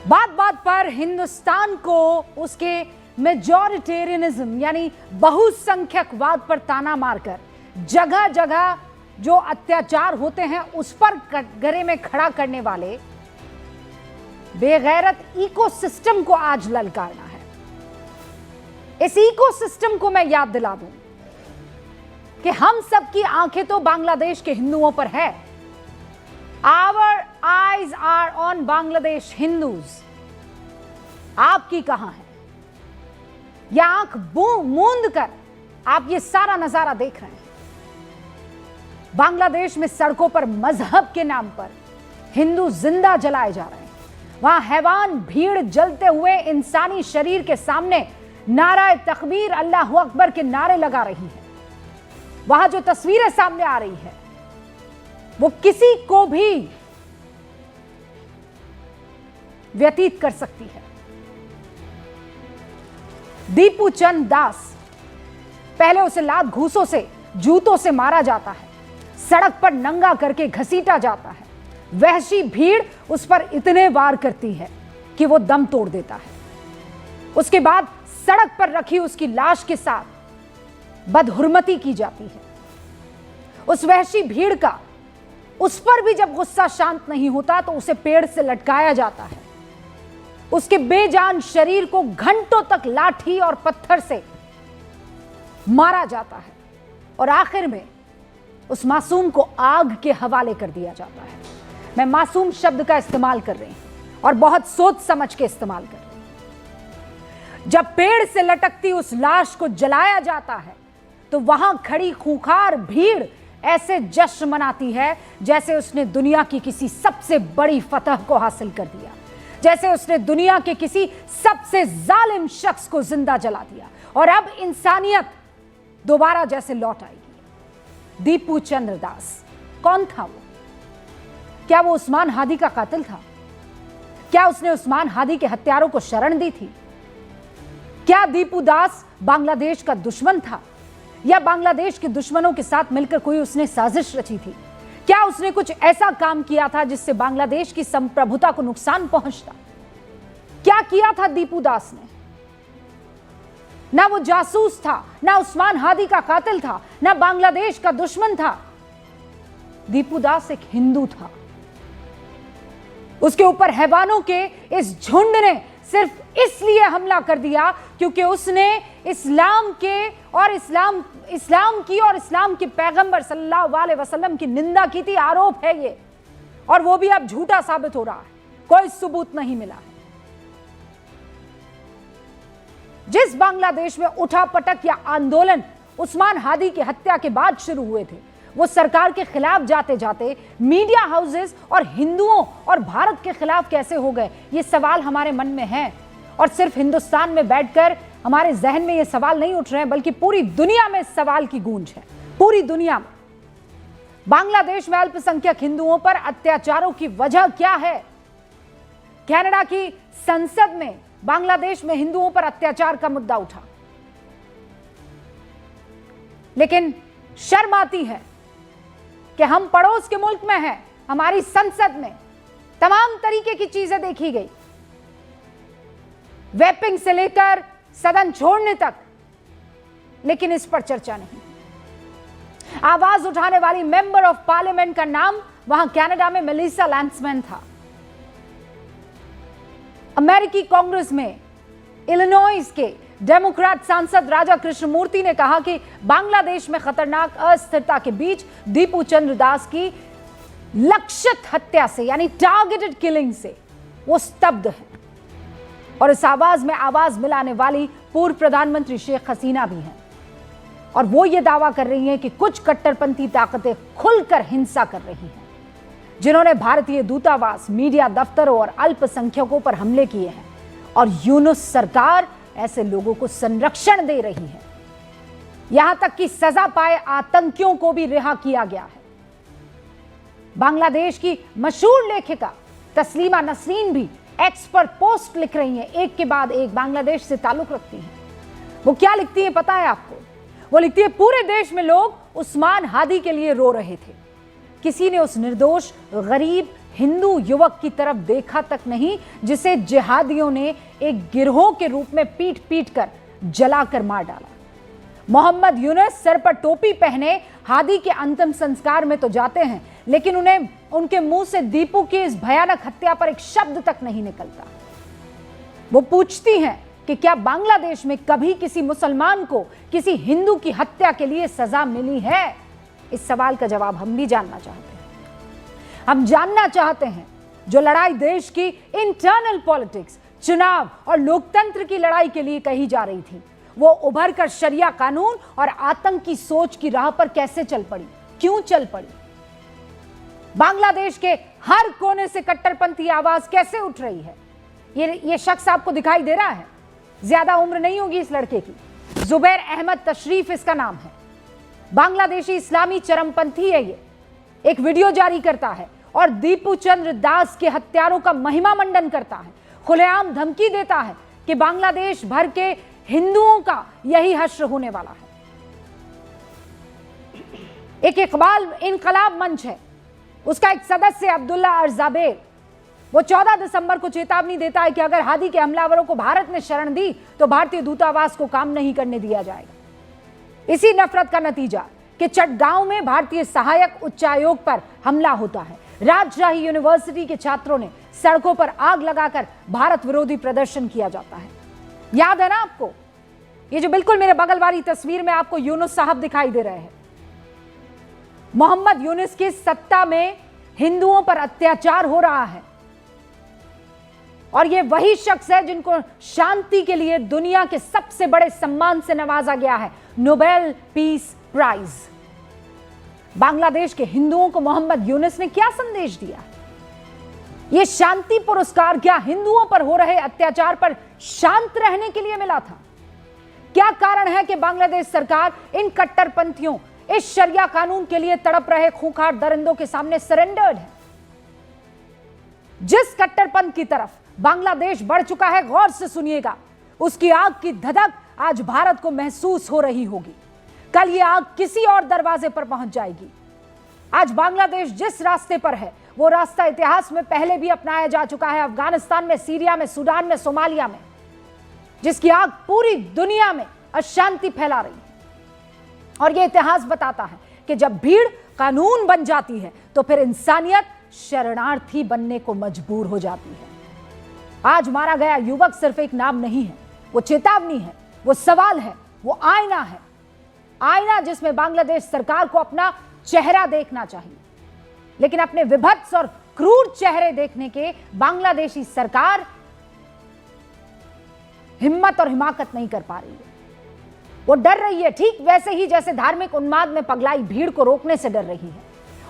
बात बात पर हिंदुस्तान को उसके मेजॉरिटेरियनिज्म यानी बहुसंख्यकवाद पर ताना मारकर जगह जगह जो अत्याचार होते हैं उस पर कटघरे में खड़ा करने वाले बेगैरत इकोसिस्टम को आज ललकारना है। इस इकोसिस्टम को मैं याद दिला दूं कि हम सबकी आंखें तो बांग्लादेश के हिंदुओं पर है। Our eyes are on Bangladesh Hindus। आपकी कहां है? या आंख मूंद कर आप ये सारा नजारा देख रहे हैं। बांग्लादेश में सड़कों पर मजहब के नाम पर हिंदू जिंदा जलाए जा रहे हैं। वहां हैवान भीड़ जलते हुए इंसानी शरीर के सामने नाराए तकबीर अल्लाहू अकबर के नारे लगा रही है। वहां जो तस्वीरें सामने आ रही है वो किसी को भी व्यतीत कर सकती है। दीपू चंद दास, पहले उसे लात घूसों से जूतों से मारा जाता है, सड़क पर नंगा करके घसीटा जाता है। वहशी भीड़ उस पर इतने वार करती है कि वो दम तोड़ देता है। उसके बाद सड़क पर रखी उसकी लाश के साथ बदहुरमती की जाती है। उस वहशी भीड़ का उस पर भी जब गुस्सा शांत नहीं होता तो उसे पेड़ से लटकाया जाता है। उसके बेजान शरीर को घंटों तक लाठी और पत्थर से मारा जाता है और आखिर में उस मासूम को आग के हवाले कर दिया जाता है। मैं मासूम शब्द का इस्तेमाल कर रही हूं और बहुत सोच समझ के इस्तेमाल कर रही हूं। जब पेड़ से लटकती उस लाश को जलाया जाता है तो वहां खड़ी खूंखार भीड़ ऐसे जश्न मनाती है जैसे उसने दुनिया की किसी सबसे बड़ी फतह को हासिल कर दिया, जैसे उसने दुनिया के किसी सबसे जालिम शख्स को जिंदा जला दिया और अब इंसानियत दोबारा जैसे लौट आएगी। दीपू चंद्र दास कौन था वो? क्या वो उस्मान हादी का कातिल था? क्या उसने उस्मान हादी के हत्यारों को शरण दी थी? क्या दीपू दास बांग्लादेश का दुश्मन था या बांग्लादेश के दुश्मनों के साथ मिलकर कोई उसने साजिश रची थी? क्या उसने कुछ ऐसा काम किया था जिससे बांग्लादेश की संप्रभुता को नुकसान पहुंचता? क्या किया था दीपू दास ने? ना वो जासूस था, ना उस्मान हादी का कातिल था, ना बांग्लादेश का दुश्मन था। दीपू दास एक हिंदू था। उसके ऊपर हैवानों के इस झुंड ने सिर्फ इसलिए हमला कर दिया क्योंकि उसने इस्लाम के पैगंबर सल्लल्लाहु अलैहि वसल्लम की निंदा की थी। आरोप है ये, और वो भी अब झूठा साबित हो रहा है। कोई सबूत नहीं मिला है। जिस बांग्लादेश में उठापटक या आंदोलन उस्मान हादी की हत्या के बाद शुरू हुए थे, वो सरकार के खिलाफ जाते जाते मीडिया हाउसेस और हिंदुओं और भारत के खिलाफ कैसे हो गए? ये सवाल हमारे मन में है और सिर्फ हिंदुस्तान में बैठकर हमारे जहन में ये सवाल नहीं उठ रहे हैं, बल्कि पूरी दुनिया में इस सवाल की गूंज है। पूरी दुनिया में बांग्लादेश में अल्पसंख्यक हिंदुओं पर अत्याचारों की वजह क्या है? कनाडा की संसद में बांग्लादेश में हिंदुओं पर अत्याचार का मुद्दा उठा, लेकिन शर्म आती है कि हम पड़ोस के मुल्क में हैं, हमारी संसद में तमाम तरीके की चीजें देखी गई, वेपिंग से लेकर सदन छोड़ने तक, लेकिन इस पर चर्चा नहीं। आवाज उठाने वाली मेंबर ऑफ पार्लियामेंट का नाम वहां कनाडा में मेलिसा लैंसमैन था। अमेरिकी कांग्रेस में इलिनॉइस के डेमोक्रेट सांसद राजा कृष्णमूर्ति ने कहा कि बांग्लादेश में खतरनाक अस्थिरता के बीच दीपू चंद्र दास की लक्षित हत्या से यानी टारगेटेड किलिंग से वो स्तब्ध है। और इस आवाज में आवाज मिलाने वाली पूर्व प्रधानमंत्री शेख हसीना भी हैं और वो ये दावा कर रही हैं कि कुछ कट्टरपंथी ताकतें खुलकर हिंसा कर रही हैं, जिन्होंने भारतीय दूतावास, मीडिया दफ्तरों और अल्पसंख्यकों पर हमले किए हैं। और यूनुस सरकार ऐसे लोगों को संरक्षण दे रही है। यहां तक कि सजा पाए आतंकियों को भी रिहा किया गया है। बांग्लादेश की मशहूर लेखिका तस्लीमा नसरीन भी एक्स पर पोस्ट लिख रही हैं, एक के बाद एक बांग्लादेश से ताल्लुक रखती हैं। वो क्या लिखती है पता है आपको? वो लिखती है, पूरे देश में लोग उस्मान हादी के लिए रो रहे थे। किसी ने उस निर्दोष, गरीब, हिंदू युवक की तरफ देखा तक नहीं, जिसे जिहादियों ने एक गिरोह के रूप में पीट पीट कर जलाकर मार डाला। मोहम्मद यूनुस सर पर टोपी पहने हादी के अंतिम संस्कार में तो जाते हैं, लेकिन उन्हें उनके मुंह से दीपू की इस भयानक हत्या पर एक शब्द तक नहीं निकलता। वो पूछती हैं कि क्या बांग्लादेश में कभी किसी मुसलमान को किसी हिंदू की हत्या के लिए सजा मिली है? इस सवाल का जवाब हम भी जानना चाहते हैं। हम जानना चाहते हैं जो लड़ाई देश की इंटरनल पॉलिटिक्स, चुनाव और लोकतंत्र की लड़ाई के लिए कही जा रही थी, वो उभर कर शरिया कानून और आतंक की सोच की राह पर कैसे चल पड़ी, क्यों चल पड़ी? बांग्लादेश के हर कोने से कट्टरपंथी आवाज कैसे उठ रही है? ये शख्स आपको दिखाई दे रहा है? ज्यादा उम्र नहीं होगी इस लड़के की। जुबैर अहमद तशरीफ इसका नाम है। बांग्लादेशी इस्लामी चरमपंथी है। ये एक वीडियो जारी करता है और दीपू चंद्र दास के हत्यारों का महिमा मंडन करता है, खुलेआम धमकी देता है कि बांग्लादेश भर के हिंदुओं का यही हश्र होने वाला है। एक इकबाल इनकलाब मंच है, उसका एक सदस्य अब्दुल्ला अर्जाबेर, वो 14 दिसंबर को चेतावनी देता है कि अगर हादी के हमलावरों को भारत ने शरण दी तो भारतीय दूतावास को काम नहीं करने दिया जाएगा। इसी नफरत का नतीजा कि चटगांव में भारतीय सहायक उच्चायोग पर हमला होता है। राजशाही यूनिवर्सिटी के छात्रों ने सड़कों पर आग लगाकर भारत विरोधी प्रदर्शन किया जाता है। याद है ना आपको? ये जो बिल्कुल मेरे बगल वाली तस्वीर में आपको यूनुस साहब दिखाई दे रहे हैं, मोहम्मद यूनुस की सत्ता में हिंदुओं पर अत्याचार हो रहा है और ये वही शख्स है जिनको शांति के लिए दुनिया के सबसे बड़े सम्मान से नवाजा गया है, नोबेल पीस प्राइज। बांग्लादेश के हिंदुओं को मोहम्मद यूनुस ने क्या संदेश दिया? यह शांति पुरस्कार क्या हिंदुओं पर हो रहे अत्याचार पर शांत रहने के लिए मिला था? क्या कारण है कि बांग्लादेश सरकार इन कट्टरपंथियों, इस शरिया कानून के लिए तड़प रहे खूंखार दरिंदों के सामने सरेंडर्ड है? जिस कट्टरपंथ की तरफ बांग्लादेश बढ़ चुका है, गौर से सुनिएगा, उसकी आग की धधक आज भारत को महसूस हो रही होगी। कल यह आग किसी और दरवाजे पर पहुंच जाएगी। आज बांग्लादेश जिस रास्ते पर है, वो रास्ता इतिहास में पहले भी अपनाया जा चुका है, अफगानिस्तान में, सीरिया में, सूडान में, सोमालिया में, जिसकी आग पूरी दुनिया में अशांति फैला रही है। और यह इतिहास बताता है कि जब भीड़ कानून बन जाती है तो फिर इंसानियत शरणार्थी बनने को मजबूर हो जाती है। आज मारा गया युवक सिर्फ एक नाम नहीं है, वो चेतावनी है, वो सवाल है, वो आईना है। आईना जिसमें बांग्लादेश सरकार को अपना चेहरा देखना चाहिए, लेकिन अपने विभत्स और क्रूर चेहरे देखने के बांग्लादेशी सरकार हिम्मत और हिमाकत नहीं कर पा रही है। वो डर रही है, ठीक वैसे ही जैसे धार्मिक उन्माद में पगलाई भीड़ को रोकने से डर रही है।